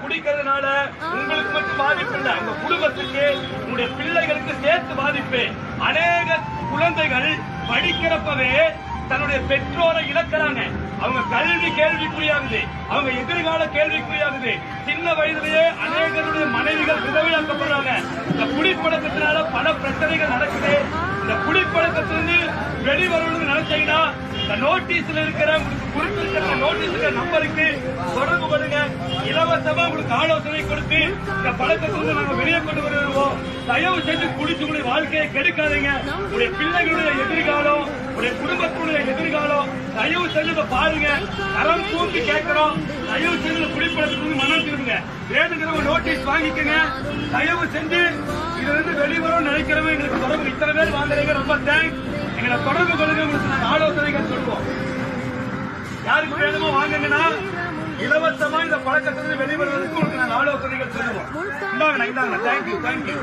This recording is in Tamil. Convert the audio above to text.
குடிக்கிறதுனால உங்களுக்கு மட்டும் பாதிப்பு இல்ல, உங்க குடும்பத்துக்கு உங்களுடைய பிள்ளைகளுக்கு சேர்த்து பாதிப்பு. அநேக குழந்தைகள் படிக்கிறப்பவே தன்னுடைய பெற்றோரை இழக்கிறாங்க. அவங்க கல்வி கேள்விக்குறியாகுது, அவங்க எதிர்கால கேள்விக்குறியாகுது. சின்ன வயதிலேயே அநேகருடைய மனைவிகள் விதவையாக்கப்படுறாங்க. இந்த குடிப்பழக்கத்தினால பல பிரச்சனைகள் நடக்குது. இந்த குடிப்பழக்கத்திலிருந்து வெளிவரணும்னு நினைச்சீங்கன்னா இந்த நோட்டீஸ்ல இருக்கிற உங்களுக்கு குறிப்பிட்ட நோட்டீஸ் நம்பருக்கு தொடர்பு பண்ணுங்க. இலவசமா உங்களுக்கு ஆலோசனை கொடுத்து இந்த பழக்கத்திலிருந்து நாங்க வெளியே கொண்டு வருவோம். தயவு செஞ்சு குடிச்சு உங்களுடைய வாழ்க்கையை கெடுக்காதீங்க. உங்களுடைய பிள்ளைகளுடைய எதிர்காலம், உங்களுடைய குடும்பத்துடைய எதிர்காலம் தயவு செஞ்சு பாருங்க. தரம் தூக்கி கேட்கிறோம். தயவு செஞ்சு குடிப்பழக்கத்திலிருந்து மனம் திரும்புங்க. வேணுங்கிறவங்க நோட்டீஸ் வாங்கிக்கங்க. தயவு செஞ்சு இதுல இருந்து வெளிவரும் நினைக்கிறவங்க எங்களுக்கு தொடர்பு. இத்தனை பேர் வாங்குறீங்க, ரொம்ப தேங்க்ஸ். எங்களை தொடர்பு கொள்ளுங்க. உங்களுக்கு நாங்கள் ஆலோசனைகள் சொல்லுவோம். யாருக்கு வேணுமோ வாங்குங்கன்னா இலவசமா இந்த பழக்கத்திலிருந்து வெளிவருவதற்கு உங்களுக்கு நாங்கள் ஆலோசனைகள் சொல்லுவோம். இந்தாங்க. தேங்க்யூ.